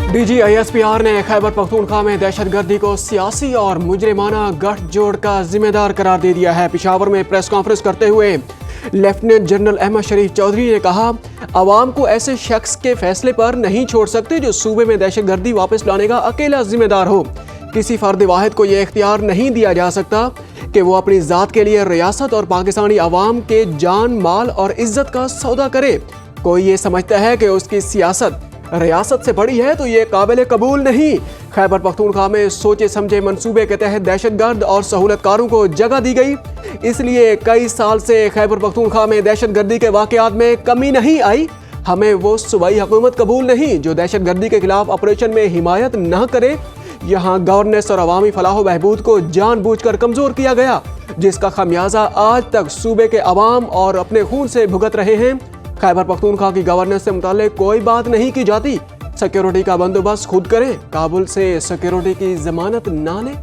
DGISPR ने खैबर पख्तूनख्वा में दहशतगर्दी को सियासी और मुजरिमाना गठजोड़ का जिम्मेदार करार दे दिया है। पेशावर में प्रेस कॉन्फ्रेंस करते हुए लेफ्टिनेंट जनरल अहमद शरीफ चौधरी ने कहा, अवाम को ऐसे शख्स के फैसले पर नहीं छोड़ सकते जो सूबे में दहशतगर्दी वापस लाने का अकेला जिम्मेदार हो। किसी फर्द वाहिद को यह इख्तियार नहीं दिया जा सकता कि वो अपनी ज़ात के लिए रियासत और पाकिस्तानी अवाम के जान, माल और इज्जत का सौदा करे। कोई ये समझता है कि उसकी सियासत रियासत से बड़ी है तो ये काबिल कबूल नहीं। खैबर पख्तूनख्वा में सोचे समझे मंसूबे के तहत दहशतगर्द और सहूलतकारों को जगह दी गई, इसलिए कई साल से खैबर पख्तूनख्वा में दहशतगर्दी के वाक़यात में कमी नहीं आई। हमें वो सूबाई हुकूमत कबूल नहीं जो दहशतगर्दी के खिलाफ ऑपरेशन में हिमायत न करे। यहाँ गवर्नेंस और अवामी फलाह बहबूद को जानबूझकर कमज़ोर किया गया, जिसका खमियाजा आज तक सूबे के अवाम और अपने खून से भुगत रहे हैं। खैबर पख्तूनख्वा की गवर्नेंस से मुताल्लिक कोई बात नहीं की जाती। सिक्योरिटी का बंदोबस्त खुद करें, काबुल से सिक्योरिटी की जमानत ना लें।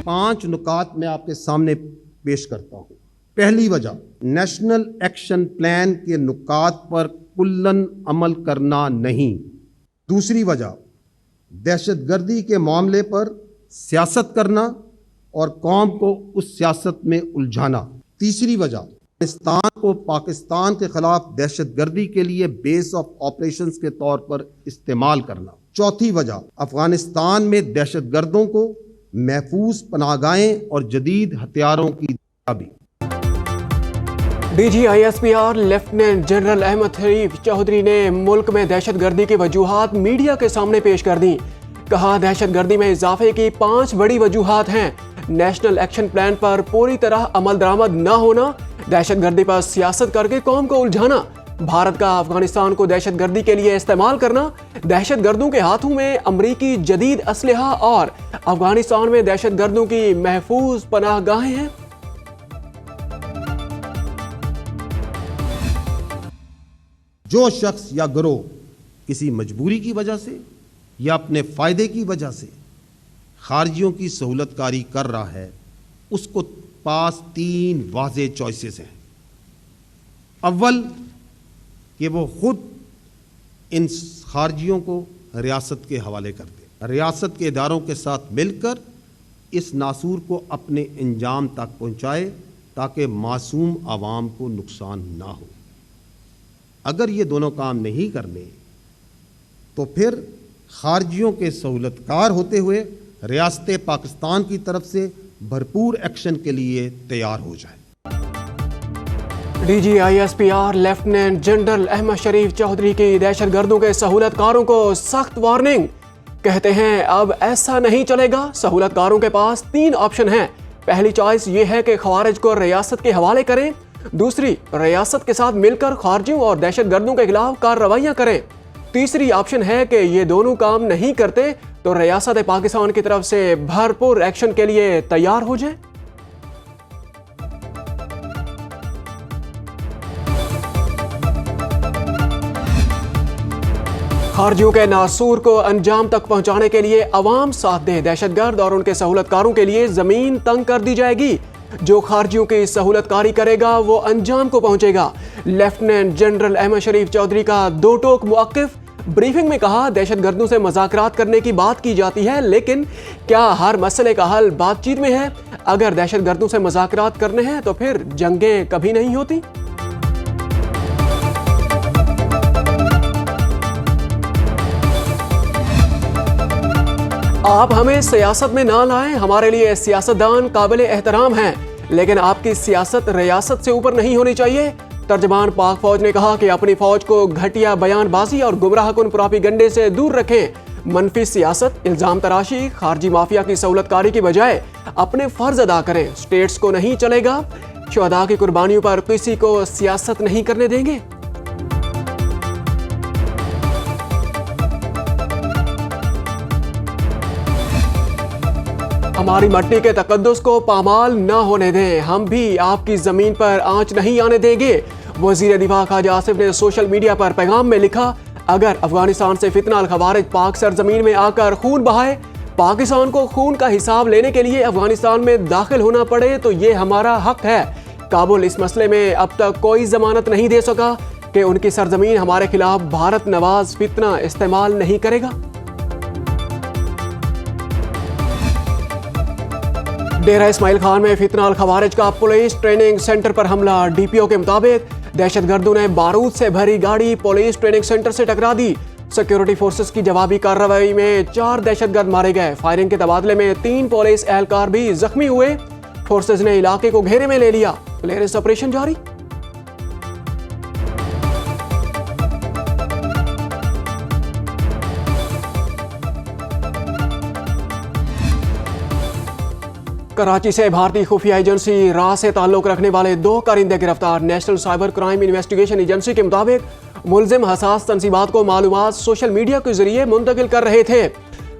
5 नुकात मैं आपके सामने पेश करता हूँ। पहली वजह, नेशनल एक्शन प्लान के नुकात पर कुल्लन अमल करना नहीं। दूसरी वजह, दहशतगर्दी के मामले पर सियासत करना और कौम को उस सियासत में उलझाना। तीसरी वजह, पाकिस्तान को पाकिस्तान के खिलाफ दहशतगर्दी के लिए बेस ऑफ ऑपरेशंस के तौर पर इस्तेमाल करना। चौथी वजह, अफगानिस्तान में दहशतगर्दों को महफूज पनाहगाहें और जदीद हथियारों की दाबी। DGISPR लेफ्टिनेंट जनरल अहमद शरीफ चौधरी ने मुल्क में दहशतगर्दी की वजूहात मीडिया के सामने पेश कर दी। कहा, दहशतगर्दी में इजाफे की 5 बड़ी वजूहात हैं। नेशनल एक्शन प्लान पर पूरी तरह अमल दरामद न होना, दहशतगर्दी पर सियासत करके कौम को उलझाना, भारत का अफगानिस्तान को दहशतगर्दी के लिए इस्तेमाल करना, दहशतगर्दों के हाथों में अमरीकी जदीद असलहा और अफगानिस्तान में दहशतगर्दों की महफूज पनाहगाहें हैं। जो शख्स या गिरोह किसी मजबूरी की वजह से या अपने फायदे की वजह से खारजियों की सहूलतकारी कर रहा है, उसको पास 3 वाज़ेह चॉइसेस हैं। अव्वल, कि वो खुद इन खारजियों को रियासत के हवाले कर दे, रियासत के इदारों के साथ मिलकर इस नासूर को अपने अंजाम तक पहुंचाए ताकि मासूम आवाम को नुकसान ना हो। अगर ये दोनों काम नहीं करने तो फिर खारजियों के सहूलतकार होते हुए रियासत पाकिस्तान की तरफ से भरपूर एक्शन के लिए तैयार हो जाए। DGISPR लेफ्टिनेंट जनरल अहमद शरीफ चौधरी की दहशतगर्दों के सहूलतकारों को सख्त वार्निंग। कहते हैं, अब ऐसा नहीं चलेगा। सहूलतकारों के पास 3 ऑप्शन हैं। पहली चॉइस ये है कि खवारिज को रियासत के हवाले करें। दूसरी, रियासत के साथ मिलकर खारजियों और दहशतगर्दों के खिलाफ कार्रवाइयां करें। तीसरी ऑप्शन है कि ये दोनों काम नहीं करते तो रियासत पाकिस्तान की तरफ से भरपूर एक्शन के लिए तैयार हो जाए। खारजियों के नासूर को अंजाम तक पहुंचाने के लिए अवाम साथ दे। दहशतगर्द और उनके सहूलतकारों के लिए जमीन तंग कर दी जाएगी। जो खारजियों की सहूलतकारी करेगा वो अंजाम को पहुंचेगा। लेफ्टिनेंट जनरल अहमद शरीफ चौधरी का 2 टोक मौक़िफ़। ब्रीफिंग में कहा, दहशतगर्दों से मुज़ाकरात करने की बात की जाती है, लेकिन क्या हर मसले का हल बातचीत में है? अगर दहशतगर्दों से मुज़ाकरात करने हैं तो फिर जंगें कभी नहीं होती। आप हमें सियासत में ना लाएं। हमारे लिए सियासतदान काबिल एहतराम हैं, लेकिन आपकी सियासत रियासत से ऊपर नहीं होनी चाहिए। तर्जमान पाक फौज ने कहा कि अपनी फौज को घटिया बयानबाजी और गुमराहकुन प्रोपेगेंडे से दूर रखें। मनफी सियासत, इल्जाम तराशी, खारजी माफिया की सहूलतकारी की बजाय अपने फर्ज अदा करें। स्टेट्स को नहीं चलेगा। शुहदा की कुर्बानियों पर किसी को सियासत नहीं करने देंगे। हमारी मट्टी के तकद्दुस को पामाल न होने दें। हम भी आपकी जमीन पर आंच नहीं आने देंगे। वजीर दिफा ख्वाजा आसिफ ने सोशल मीडिया पर पैगाम में लिखा, अगर अफगानिस्तान से फितना अल खवारिज पाक सरजमीन में आकर खून बहाए, पाकिस्तान को खून का हिसाब लेने के लिए अफगानिस्तान में दाखिल होना पड़े तो ये हमारा हक है। काबुल इस मसले में अब तक कोई जमानत नहीं दे सका। कि उनकी सरजमीन हमारे खिलाफ भारत नवाज फितना इस्तेमाल नहीं करेगा। डेरा इस्माइल खान में फितना अल खवारिज का पुलिस ट्रेनिंग सेंटर पर हमला। डीपीओ के मुताबिक दहशतगर्दों ने बारूद से भरी गाड़ी पुलिस ट्रेनिंग सेंटर से टकरा दी। सिक्योरिटी फोर्सेस की जवाबी कार्रवाई में 4 दहशतगर्द मारे गए। फायरिंग के तबादले में 3 पुलिस एहलकार भी जख्मी हुए। फोर्सेस ने इलाके को घेरे में ले लिया। क्लियरेंस ऑपरेशन जारी। कराची से भारतीय खुफिया एजेंसी रा से ताल्लुक रखने वाले 2 कारिंदे गिरफ्तार। National cyber crime investigation agency के मुताबिक मुलजिम हसास तंसीबात को मालूमात सोशल मीडिया के जरिए मुंतकिल कर रहे थे।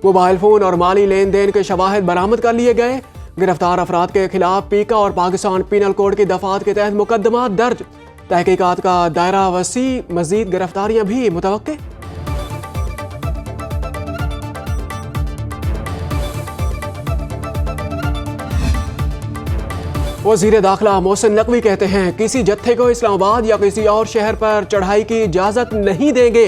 मोबाइल फोन और माली लेन देन के शवाहिद बरामद कर लिए गए। गिरफ्तार अफराद के खिलाफ पीका और पाकिस्तान पीनल कोड की दफात के तहत मुकदमा दर्ज। तहकीकात का दायरा वसी, मजीद गिरफ्तारियां भी मुतवक्के। वज़ीर दाखिला मोहसिन नकवी कहते हैं किसी जत्थे को इस्लामाबाद या किसी और शहर पर चढ़ाई की इजाजत नहीं देंगे।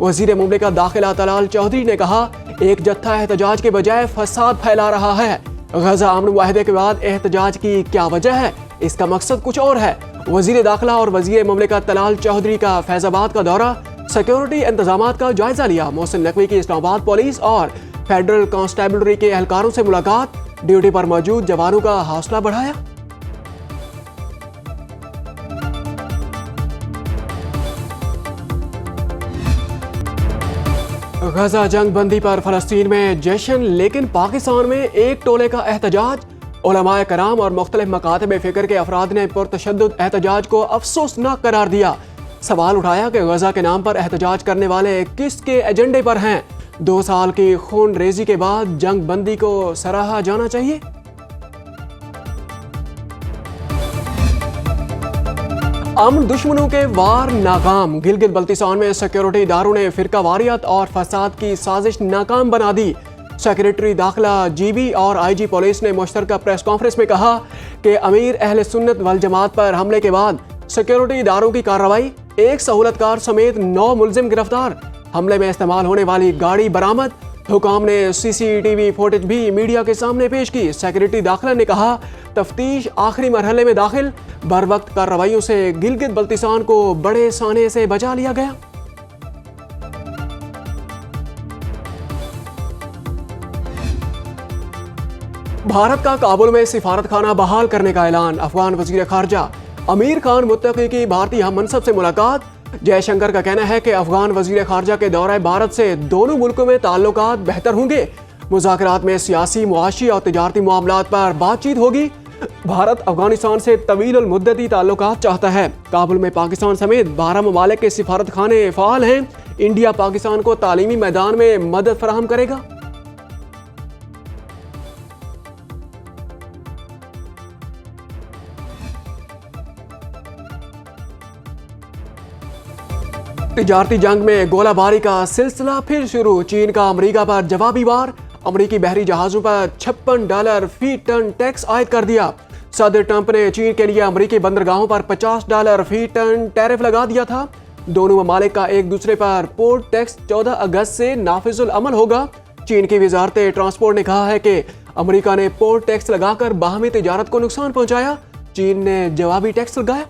वज़ीर मुमलिकत दाखिला तलाल चौधरी ने कहा एक जत्था एहतजाज के बजाय फसाद फैला रहा है। गजा अमन मुआहदे के बाद एहतजाज की क्या वजह है? इसका मकसद कुछ और है। वज़ीर दाखिला और वज़ीर मुमलिकत तलाल चौधरी का फैजाबाद का दौरा, सिक्योरिटी इंतजामात का जायजा लिया। मोहसिन नकवी की इस्लामाबाद पुलिस और फेडरल कांस्टेबलरी के एहलकारों से मुलाकात, ड्यूटी पर मौजूद जवानों का हौसला बढ़ाया। गजा जंग बंदी पर फलस्तीन में जश्न, लेकिन पाकिस्तान में एक टोले का एहतजाज। उलमाए कराम और मुख्तलिफ मकातब फिक्र के अफराद ने पुरतशद्दुद एहतजाज को अफसोसनाक करार दिया। सवाल उठाया कि गजा के नाम पर एहतजाज करने वाले किसके एजेंडे पर हैं? 2 साल की खून रेजी के बाद जंग बंदी को सराहा जाना चाहिए। अमन दुश्मनों के वार नाकाम। गिलगित बल्तिस्तान में सिक्योरिटी इदारों ने फिरकावारियत और फसाद की साजिश नाकाम बना दी। सेक्रेटरी दाखिला जीबी और आईजी पुलिस ने मुश्तरका प्रेस कॉन्फ्रेंस में कहा कि अमीर अहले सुन्नत वल जमात पर हमले के बाद सिक्योरिटी इदारों की कार्रवाई, 1 सहूलतकार समेत 9 मुलजिम गिरफ्तार, हमले में इस्तेमाल होने वाली गाड़ी बरामद। हुकाम ने सीसीटीवी फुटेज भी मीडिया के सामने पेश की। सेक्रेटरी दाखिला ने कहा तफ्तीश आखिरी मरहले में दाखिल, बर वक्त कार्रवाइयों से गिलगित बल्तिस्तान को बड़े साने से बचा लिया गया। भारत का काबुल में सिफारत खाना बहाल करने का ऐलान। अफगान वजीर खारजा अमीर खान मुत्तकी की भारतीय हम मनसब से मुलाकात। जयशंकर का कहना है कि अफगान वजीर खारजा के दौरे भारत से दोनों मुल्कों में ताल्लुकात बेहतर होंगे। मुज़ाकरात में सियासी, मुआशी और तिजारती मामलात पर बातचीत होगी। भारत अफगानिस्तान से तवील मुद्दती ताल्लुकात चाहता है। काबुल में पाकिस्तान समेत 12 ममालिक के सिफारत खाने फ़ाल हैं। इंडिया पाकिस्तान को तालीमी मैदान में मदद फराहम करेगा। तिजारती जंग में गोलाबारी का सिलसिला फिर शुरू। चीन का अमेरिका पर जवाबी वार। अमेरिकी बहरी जहाजों पर $56 फी टन टैक्स आयद कर दिया। सदर ट्रंप ने चीन के लिए अमेरिकी बंदरगाहों पर $50 फी टन टैरिफ लगा दिया था। दोनों ममालिक का एक दूसरे पर पोर्ट टैक्स 14 अगस्त से नाफिजुल अमल होगा। चीन की वजारत ट्रांसपोर्ट ने कहा है कि अमेरिका ने पोर्ट टैक्स लगाकर बाहमी तिजारत को नुकसान पहुंचाया। चीन ने जवाबी टैक्स लगाया।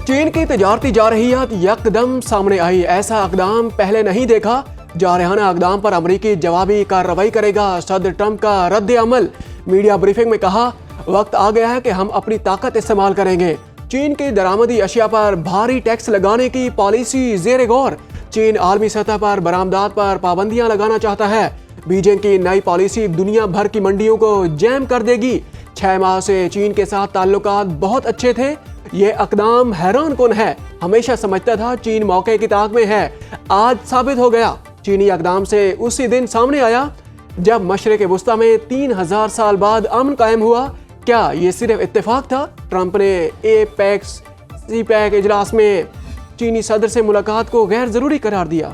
चीन की तिजारती जारहियत यकदम सामने आई। ऐसा इकदाम पहले नहीं देखा। जारहाना इकदाम पर अमरीकी जवाबी कार्रवाई करेगा। सदर ट्रंप का रद्द अमल। मीडिया ब्रीफिंग में कहा वक्त आ गया है कि हम अपनी ताकत इस्तेमाल करेंगे। चीन की दरामदी अशिया पर भारी टैक्स लगाने की पॉलिसी जेर गौर। चीन आलमी सतह पर बरामदात पर पाबंदियां लगाना चाहता है। बीजिंग की नई पॉलिसी दुनिया भर की मंडियों को जैम कर देगी। 6 माह से चीन के साथ ताल्लुकात बहुत अच्छे थे। ये इकदाम हैरान कुन है। हमेशा समझता था चीन मौके की ताक में है। आज साबित हो गया। चीनी इकदाम से उसी दिन सामने आया जब मशरिक़ वुस्ता में 3000 साल बाद अमन कायम हुआ। क्या ये सिर्फ इत्तेफाक था? ट्रंप ने एपेक्स सीपैक इजलास में चीनी सदर से मुलाकात को गैर जरूरी करार दिया।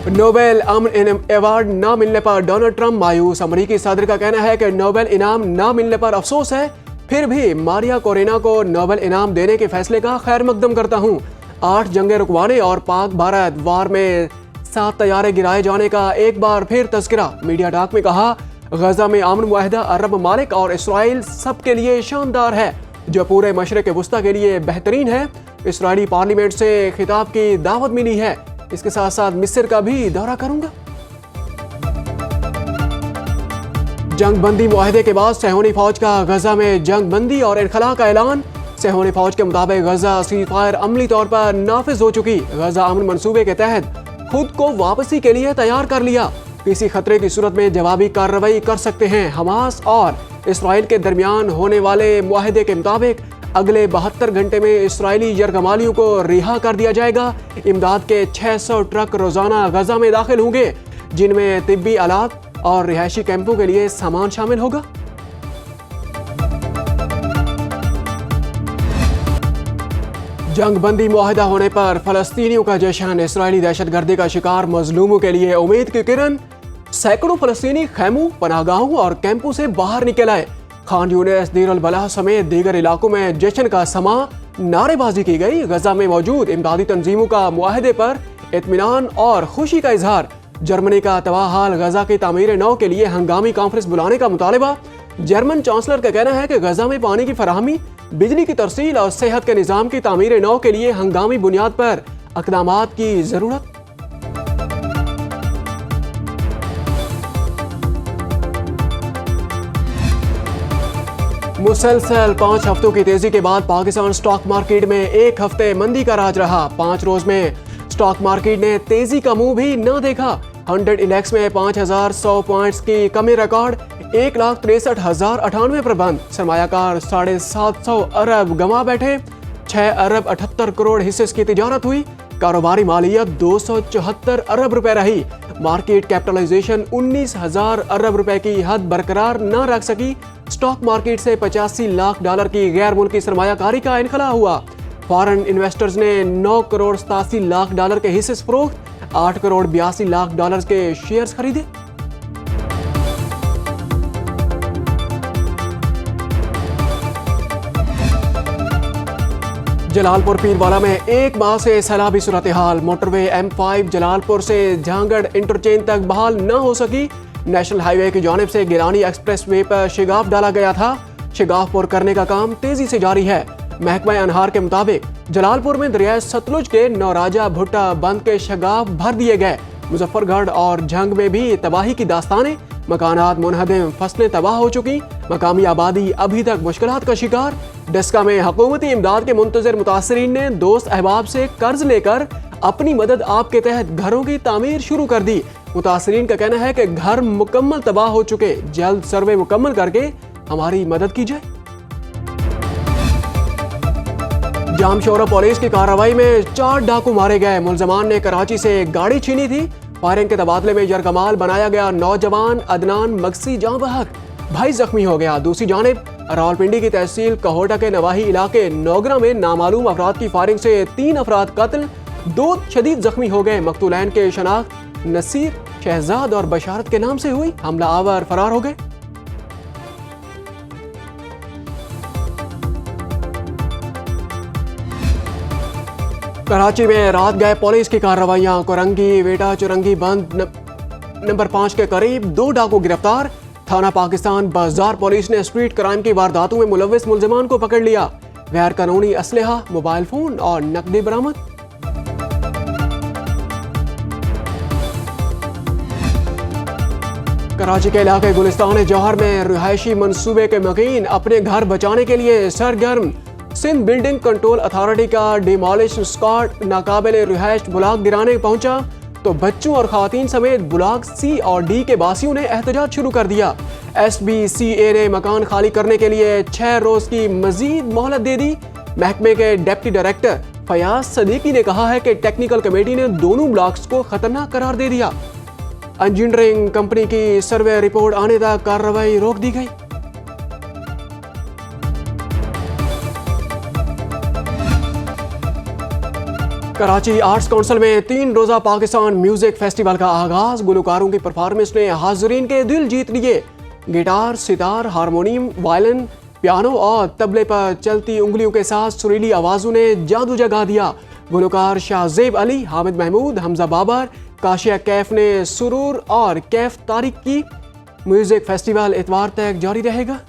नोबेल अमन अवार्ड न मिलने पर डोनाल्ड ट्रंप मायूस। अमेरिकी सदर का कहना है कि नोबेल इनाम न मिलने पर अफसोस है। फिर भी मारिया कोरेना को नोबेल इनाम देने के फैसले का खैर मकदम करता हूँ। 8 जंगें रुकवाने और पाक भारत वार में 7 तैयारे गिराए जाने का एक बार फिर तस्करा। मीडिया टॉक में कहा, गजा में अमन मुआहिदा अरब ममालिक और इसराइल सबके लिए शानदार है, जो पूरे मशरिक़ वस्ता के लिए बेहतरीन है। इसराइली पार्लियामेंट से खिताब की दावत मिली है। इसके साथ साथ मिस्र का भी दौरा करूंगा। जंग बंदी मुआहिदे के बाद सहूनी फौज का गजा में जंग बंदी और इनखला का ऐलान। सहूनी फौज के मुताबिक गजा सीज़फायर अमली तौर पर नाफिज हो चुकी। गजा अमन मंसूबे के तहत खुद को वापसी के लिए तैयार कर लिया। किसी खतरे की सूरत में जवाबी कार्रवाई कर सकते हैं। हमास और इसराइल के दरमियान होने वाले मुआहिदे के मुताबिक अगले 72 घंटे में इसराइली यरगमालियों को रिहा कर दिया जाएगा। इमदाद के 600 ट्रक रोजाना गजा में दाखिल होंगे, जिनमें तिब्बी आलात और रिहायशी कैंपों के लिए सामान शामिल होगा। जंग बंदी मुआहिदा होने पर फलस्तीनियों का जश्न। इसराइली दहशतगर्दी का शिकार मजलूमों के लिए उम्मीद की किरण। सैकड़ों फलस्तीनी खैमों, पनाहगाहों और कैंपों से बाहर निकल आए। खान यूनिस, दीर अल बलाह समेत दीगर इलाकों में जश्न का समा, नारेबाजी की गई। गजा में मौजूद इमदादी तंजीमों का मुआहिदे पर इत्मीनान और खुशी का इजहार। जर्मनी का तबाह हाल गजा की तामीर नौ के लिए हंगामी कॉन्फ्रेंस बुलाने का मुतालबा। जर्मन चांसलर का कहना है कि गजा में पानी की फराहमी, बिजली की तरसील और सेहत के निज़ाम की तामीर नौ के लिए हंगामी बुनियाद पर इक़दामात की जरूरत। मुसलसल 5 हफ्तों की तेजी के बाद पाकिस्तान स्टॉक मार्केट में एक हफ्ते मंदी का राज रहा। 5 रोज में स्टॉक मार्केट ने तेजी का मुंह भी न देखा। 100 इंडेक्स में 5100 पॉइंट्स की कमी रिकॉर्ड 1,63,098 पर बंद। सरमायाकार 750 अरब गंवा बैठे। 6 अरब 78 करोड़ हिस्से की तिजारत हुई। कारोबारी मालियत 274 अरब रुपए रही। मार्केट कैपिटलाइजेशन 19,000 अरब रुपए की हद बरकरार न रख सकी। स्टॉक मार्केट से 85 लाख डॉलर की गैर मुल्की सरमायाकारी का इनखला हुआ। फॉरेन इन्वेस्टर्स ने 9 करोड़ 87 लाख डॉलर के हिस्से फरोख्त, 8 करोड़ 82 लाख डॉलर के शेयर्स खरीदे। जलालपुर पीरवाला में एक माह से सैलाबी सूरत हाल। मोटरवे M5 जलालपुर से झांगड़ इंटरचेंज तक बहाल न हो सकी। नेशनल हाईवे की जानिब से गिलानी एक्सप्रेस वे पर शिगाफ डाला गया था। शिगाफ पुर करने का काम तेजी से जारी है। महकमा अनहार के मुताबिक जलालपुर में दरिया सतलुज के नौराजा भुट्टा बंद के शिगाफ भर दिए गए। मुजफ्फरगढ़ और झंग में भी तबाही की दास्तानें। मकानात मुनहदम, फसलें तबाह हो चुकी। मकामी आबादी अभी तक मुश्किलात का शिकार। डस्का में हुकूमती इमदाद के मुंतजर मुतासरीन ने दोस्त अहबाब से कर्ज लेकर अपनी मदद आप के तहत घरों की तामीर शुरू कर दी। मुतासरीन का कहना है कि घर मुकम्मल तबाह हो चुके, जल्द सर्वे मुकम्मल करके हमारी मदद की जाए। जामशोरा पुलिस की कार्रवाई में 4 डाकू मारे गए। मुलजमान ने कराची से एक गाड़ी छीनी थी। फायरिंग के तबादले में यरगमाल बनाया गया नौजवान अदनान मगसी जां बहक भाई जख्मी हो गया। दूसरी जानिब रावलपिंडी की तहसील कहोटा के नवाही इलाके नौगरा में नामालूम अफराद की फायरिंग से 3 अफराद कत्ल, 2 शदीद जख्मी हो गए। मकतूलैन के शनाख्त नसीर, शहजाद और बशारत के नाम से हुई। हमला आवर फरार हो गए। कराची में रात गए पुलिस की कार्रवाइयां। कोरंगी वेटा चुरंगी बंद नंबर 5 के करीब 2 डाकू गिरफ्तार। थाना पाकिस्तान बाजार पुलिस ने स्ट्रीट क्राइम की वारदातों में मुलव्विस मुलजमान को पकड़ लिया। गैर कानूनी असलहा, मोबाइल फोन और नकदी बरामद। कराची के इलाके गुलिस्तान जौहर में रिहायशी मंसूबे के मकीन अपने घर बचाने के लिए सरगर्म। सिंध बिल्डिंग कंट्रोल अथॉरिटी का डिमोलिशन स्क्वाड नाकाबिल रिहायश ब्लॉक गिराने पहुंचा तो बच्चों और खवातीन समेत ब्लॉक C और D के बासियों ने एहतजाज शुरू कर दिया। SBCA ने मकान खाली करने के लिए 6 रोज की मजीद मोहलत दे दी। महकमे के डिप्टी डायरेक्टर फयाज सदीकी ने कहा है कि टेक्निकल कमेटी ने दोनों ब्लॉक्स को खतरनाक करार दे दिया। इंजीनियरिंग कंपनी की सर्वे रिपोर्ट आने तक कार्रवाई रोक दी गई। कराची आर्ट्स काउंसिल में 3 रोजा पाकिस्तान म्यूजिक फेस्टिवल का आगाज। गुलकारों की परफॉर्मेंस ने हाजरीन के दिल जीत लिए। Guitar, sitar, harmonium, violin, piano और तबले पर चलती उंगलियों के साथ सुरीली आवाजों ने जादू जगा दिया। गुलकार शाहजेब अली, हामिद महमूद, हमजा बाबर, काशिया कैफ ने सुरूर और कैफ तारीख की। म्यूजिक फेस्टिवल इतवार तक जारी रहेगा।